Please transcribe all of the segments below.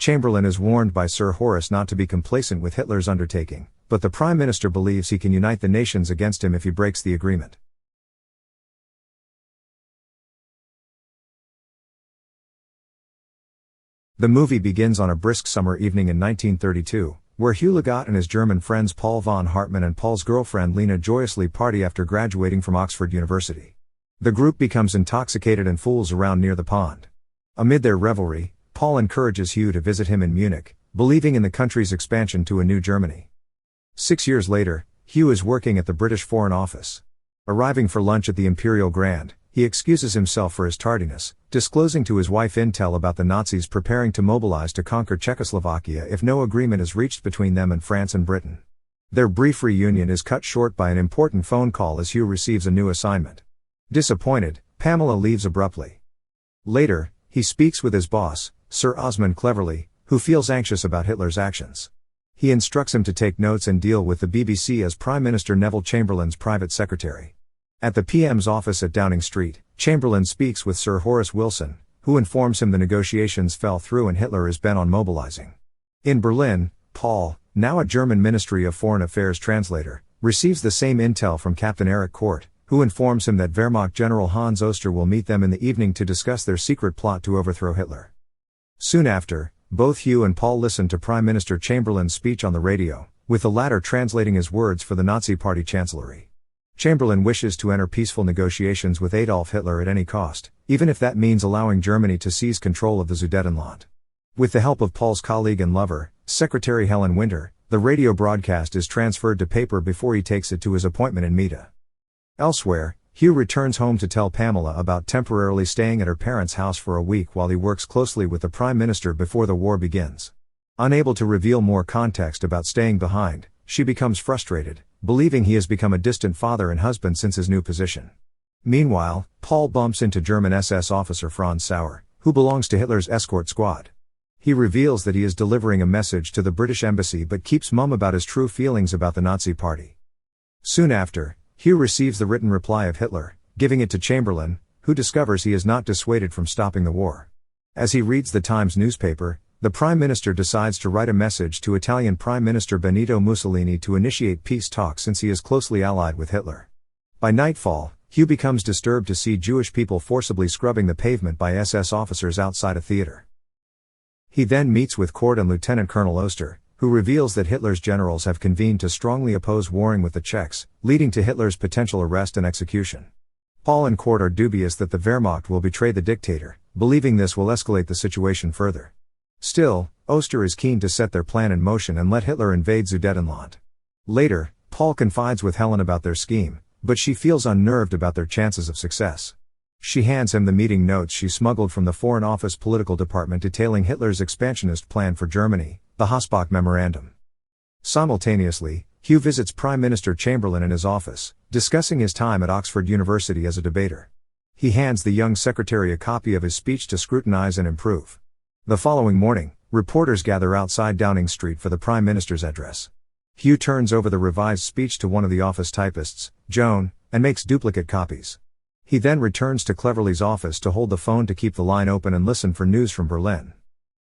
Chamberlain is warned by Sir Horace not to be complacent with Hitler's undertaking, but the Prime Minister believes he can unite the nations against him if he breaks the agreement. The movie begins on a brisk summer evening in 1932, where Hugh Legat and his German friends Paul von Hartmann and Paul's girlfriend Lena joyously party after graduating from Oxford University. The group becomes intoxicated and fools around near the pond. Amid their revelry, Paul encourages Hugh to visit him in Munich, believing in the country's expansion to a new Germany. 6 years later, Hugh is working at the British Foreign Office. Arriving for lunch at the Imperial Grand, he excuses himself for his tardiness, disclosing to his wife intel about the Nazis preparing to mobilize to conquer Czechoslovakia if no agreement is reached between them and France and Britain. Their brief reunion is cut short by an important phone call as Hugh receives a new assignment. Disappointed, Pamela leaves abruptly. Later, he speaks with his boss, Sir Osmond Cleverly, who feels anxious about Hitler's actions. He instructs him to take notes and deal with the BBC as Prime Minister Neville Chamberlain's private secretary. At the PM's office at Downing Street, Chamberlain speaks with Sir Horace Wilson, who informs him the negotiations fell through and Hitler is bent on mobilizing. In Berlin, Paul, now a German Ministry of Foreign Affairs translator, receives the same intel from Captain Erich Kort, who informs him that Wehrmacht General Hans Oster will meet them in the evening to discuss their secret plot to overthrow Hitler. Soon after, both Hugh and Paul listen to Prime Minister Chamberlain's speech on the radio, with the latter translating his words for the Nazi Party Chancellery. Chamberlain wishes to enter peaceful negotiations with Adolf Hitler at any cost, even if that means allowing Germany to seize control of the Sudetenland. With the help of Paul's colleague and lover, Secretary Helen Winter, the radio broadcast is transferred to paper before he takes it to his appointment in Mita. Elsewhere, Hugh returns home to tell Pamela about temporarily staying at her parents' house for a week while he works closely with the Prime Minister before the war begins. Unable to reveal more context about staying behind, she becomes frustrated, believing he has become a distant father and husband since his new position. Meanwhile, Paul bumps into German SS officer Franz Sauer, who belongs to Hitler's escort squad. He reveals that he is delivering a message to the British embassy but keeps mum about his true feelings about the Nazi Party. Soon after, Hugh receives the written reply of Hitler, giving it to Chamberlain, who discovers he is not dissuaded from stopping the war. As he reads the Times newspaper, the Prime Minister decides to write a message to Italian Prime Minister Benito Mussolini to initiate peace talks since he is closely allied with Hitler. By nightfall, Hugh becomes disturbed to see Jewish people forcibly scrubbing the pavement by SS officers outside a theater. He then meets with Kort and Lieutenant Colonel Oster, who reveals that Hitler's generals have convened to strongly oppose warring with the Czechs, leading to Hitler's potential arrest and execution. Paul and Kort are dubious that the Wehrmacht will betray the dictator, believing this will escalate the situation further. Still, Oster is keen to set their plan in motion and let Hitler invade Sudetenland. Later, Paul confides with Helen about their scheme, but she feels unnerved about their chances of success. She hands him the meeting notes she smuggled from the Foreign Office political department detailing Hitler's expansionist plan for Germany, the Hossbach Memorandum. Simultaneously, Hugh visits Prime Minister Chamberlain in his office, discussing his time at Oxford University as a debater. He hands the young secretary a copy of his speech to scrutinize and improve. The following morning, reporters gather outside Downing Street for the Prime Minister's address. Hugh turns over the revised speech to one of the office typists, Joan, and makes duplicate copies. He then returns to Cleverly's office to hold the phone to keep the line open and listen for news from Berlin.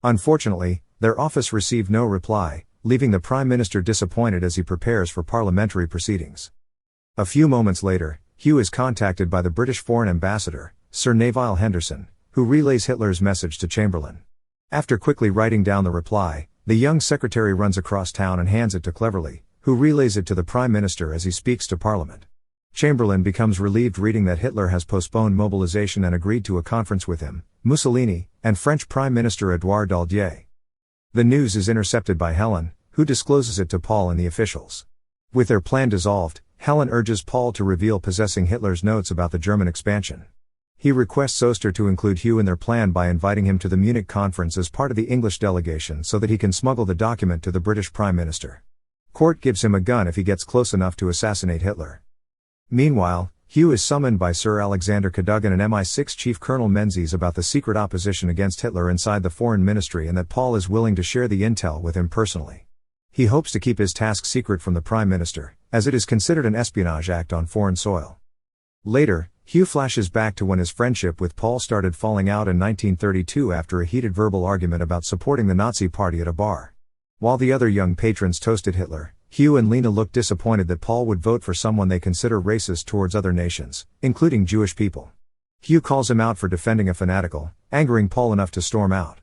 Unfortunately, their office received no reply, leaving the Prime Minister disappointed as he prepares for parliamentary proceedings. A few moments later, Hugh is contacted by the British Foreign Ambassador, Sir Neville Henderson, who relays Hitler's message to Chamberlain. After quickly writing down the reply, the young secretary runs across town and hands it to Cleverly, who relays it to the Prime Minister as he speaks to Parliament. Chamberlain becomes relieved reading that Hitler has postponed mobilization and agreed to a conference with him, Mussolini, and French Prime Minister Édouard Daladier. The news is intercepted by Helen, who discloses it to Paul and the officials. With their plan dissolved, Helen urges Paul to reveal possessing Hitler's notes about the German expansion. He requests Oster to include Hugh in their plan by inviting him to the Munich conference as part of the English delegation so that he can smuggle the document to the British Prime Minister. Kort gives him a gun if he gets close enough to assassinate Hitler. Meanwhile, Hugh is summoned by Sir Alexander Cadogan and MI6 Chief Colonel Menzies about the secret opposition against Hitler inside the Foreign Ministry and that Paul is willing to share the intel with him personally. He hopes to keep his task secret from the Prime Minister, as it is considered an espionage act on foreign soil. Later, Hugh flashes back to when his friendship with Paul started falling out in 1932 after a heated verbal argument about supporting the Nazi Party at a bar. While the other young patrons toasted Hitler, Hugh and Lena look disappointed that Paul would vote for someone they consider racist towards other nations, including Jewish people. Hugh calls him out for defending a fanatical, angering Paul enough to storm out.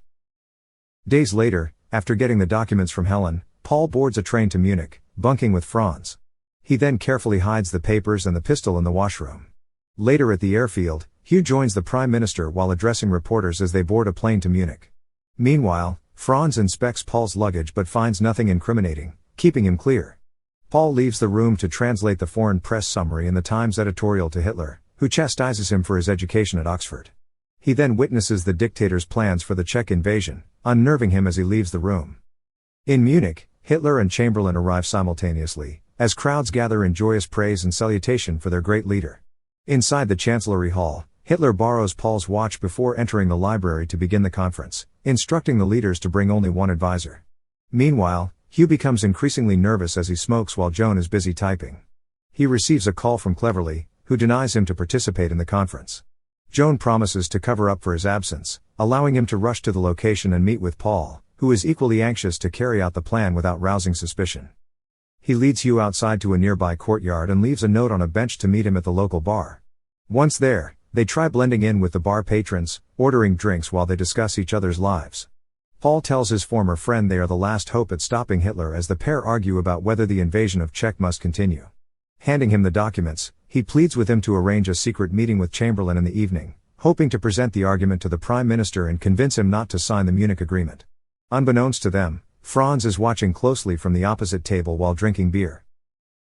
Days later, after getting the documents from Helen, Paul boards a train to Munich, bunking with Franz. He then carefully hides the papers and the pistol in the washroom. Later at the airfield, Hugh joins the Prime Minister while addressing reporters as they board a plane to Munich. Meanwhile, Franz inspects Paul's luggage but finds nothing incriminating, keeping him clear. Paul leaves the room to translate the foreign press summary in the Times editorial to Hitler, who chastises him for his education at Oxford. He then witnesses the dictator's plans for the Czech invasion, unnerving him as he leaves the room. In Munich, Hitler and Chamberlain arrive simultaneously, as crowds gather in joyous praise and salutation for their great leader. Inside the Chancellery Hall, Hitler borrows Paul's watch before entering the library to begin the conference, instructing the leaders to bring only one advisor. Meanwhile, Hugh becomes increasingly nervous as he smokes while Joan is busy typing. He receives a call from Cleverly, who denies him to participate in the conference. Joan promises to cover up for his absence, allowing him to rush to the location and meet with Paul, who is equally anxious to carry out the plan without rousing suspicion. He leads Hugh outside to a nearby courtyard and leaves a note on a bench to meet him at the local bar. Once there, they try blending in with the bar patrons, ordering drinks while they discuss each other's lives. Paul tells his former friend they are the last hope at stopping Hitler as the pair argue about whether the invasion of Czech must continue. Handing him the documents, he pleads with him to arrange a secret meeting with Chamberlain in the evening, hoping to present the argument to the Prime Minister and convince him not to sign the Munich Agreement. Unbeknownst to them, Franz is watching closely from the opposite table while drinking beer.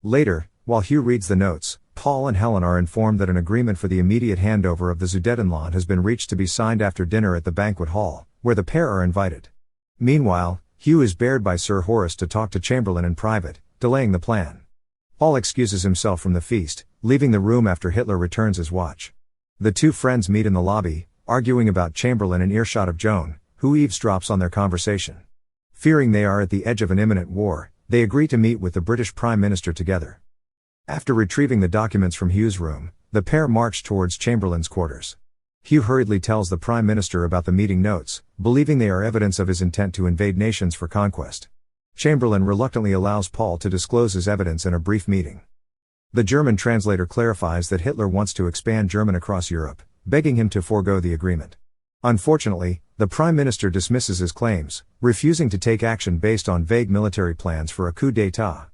Later, while Hugh reads the notes, Paul and Helen are informed that an agreement for the immediate handover of the Sudetenland has been reached to be signed after dinner at the banquet hall, where the pair are invited. Meanwhile, Hugh is bared by Sir Horace to talk to Chamberlain in private, delaying the plan. Paul excuses himself from the feast, leaving the room after Hitler returns his watch. The two friends meet in the lobby, arguing about Chamberlain in earshot of Joan, who eavesdrops on their conversation. Fearing they are at the edge of an imminent war, they agree to meet with the British Prime Minister together. After retrieving the documents from Hugh's room, the pair march towards Chamberlain's quarters. Hugh hurriedly tells the Prime Minister about the meeting notes, believing they are evidence of his intent to invade nations for conquest. Chamberlain reluctantly allows Paul to disclose his evidence in a brief meeting. The German translator clarifies that Hitler wants to expand German across Europe, begging him to forego the agreement. Unfortunately, the Prime Minister dismisses his claims, refusing to take action based on vague military plans for a coup d'état.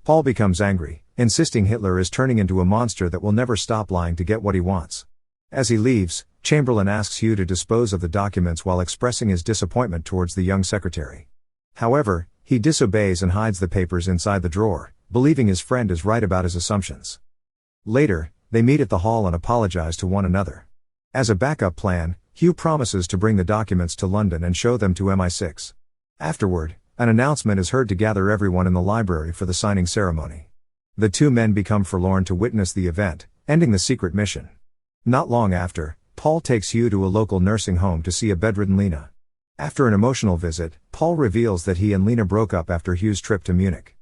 Paul becomes angry, insisting Hitler is turning into a monster that will never stop lying to get what he wants. As he leaves, Chamberlain asks Hugh to dispose of the documents while expressing his disappointment towards the young secretary. However, he disobeys and hides the papers inside the drawer, believing his friend is right about his assumptions. Later, they meet at the hall and apologize to one another. As a backup plan, Hugh promises to bring the documents to London and show them to MI6. Afterward, an announcement is heard to gather everyone in the library for the signing ceremony. The two men become forlorn to witness the event, ending the secret mission. Not long after, Paul takes Hugh to a local nursing home to see a bedridden Lena. After an emotional visit, Paul reveals that he and Lena broke up after Hugh's trip to Munich.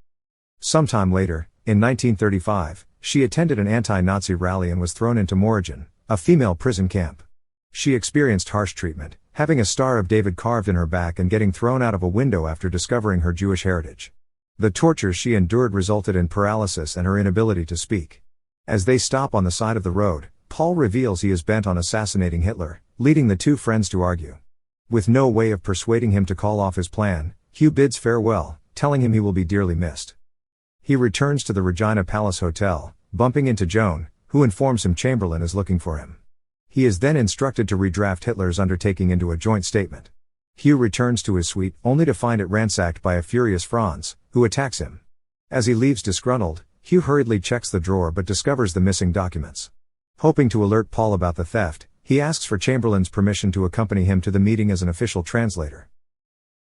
Sometime later, in 1935, she attended an anti-Nazi rally and was thrown into Morigen, a female prison camp. She experienced harsh treatment, having a Star of David carved in her back and getting thrown out of a window after discovering her Jewish heritage. The tortures she endured resulted in paralysis and her inability to speak. As they stop on the side of the road, Paul reveals he is bent on assassinating Hitler, leading the two friends to argue. With no way of persuading him to call off his plan, Hugh bids farewell, telling him he will be dearly missed. He returns to the Regina Palace Hotel, bumping into Joan, who informs him Chamberlain is looking for him. He is then instructed to redraft Hitler's undertaking into a joint statement. Hugh returns to his suite, only to find it ransacked by a furious Franz, who attacks him. As he leaves disgruntled, Hugh hurriedly checks the drawer but discovers the missing documents. Hoping to alert Paul about the theft, he asks for Chamberlain's permission to accompany him to the meeting as an official translator.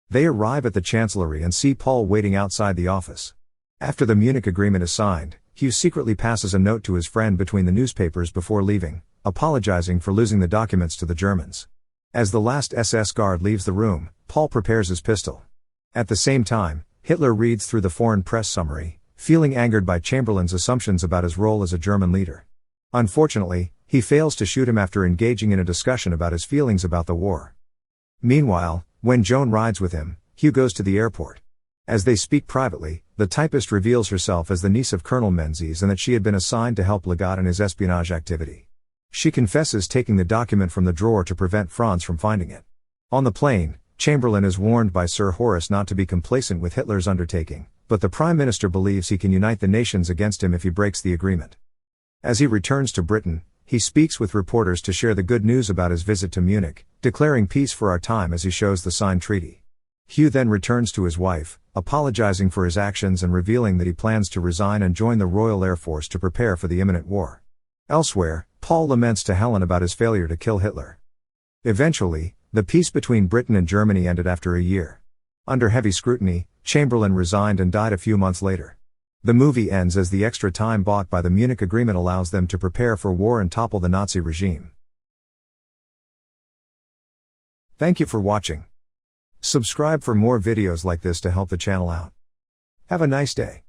They arrive at the Chancellery and see Paul waiting outside the office. After the Munich Agreement is signed, Hugh secretly passes a note to his friend between the newspapers before leaving, apologizing for losing the documents to the Germans. As the last SS guard leaves the room, Paul prepares his pistol. At the same time, Hitler reads through the foreign press summary, feeling angered by Chamberlain's assumptions about his role as a German leader. Unfortunately, He fails to shoot him after engaging in a discussion about his feelings about the war. Meanwhile, when Joan rides with him, Hugh goes to the airport. As they speak privately, the typist reveals herself as the niece of Colonel Menzies and that she had been assigned to help Legat in his espionage activity. She confesses taking the document from the drawer to prevent Franz from finding it. On the plane, Chamberlain is warned by Sir Horace not to be complacent with Hitler's undertaking, but the Prime Minister believes he can unite the nations against him if he breaks the agreement. As he returns to Britain, he speaks with reporters to share the good news about his visit to Munich, declaring peace for our time as he shows the signed treaty. Hugh then returns to his wife, apologizing for his actions and revealing that he plans to resign and join the Royal Air Force to prepare for the imminent war. Elsewhere, Paul laments to Helen about his failure to kill Hitler. Eventually, the peace between Britain and Germany ended after a year. Under heavy scrutiny, Chamberlain resigned and died a few months later. The movie ends as the extra time bought by the Munich Agreement allows them to prepare for war and topple the Nazi regime. Thank you for watching. Subscribe for more videos like this to help the channel out. Have a nice day.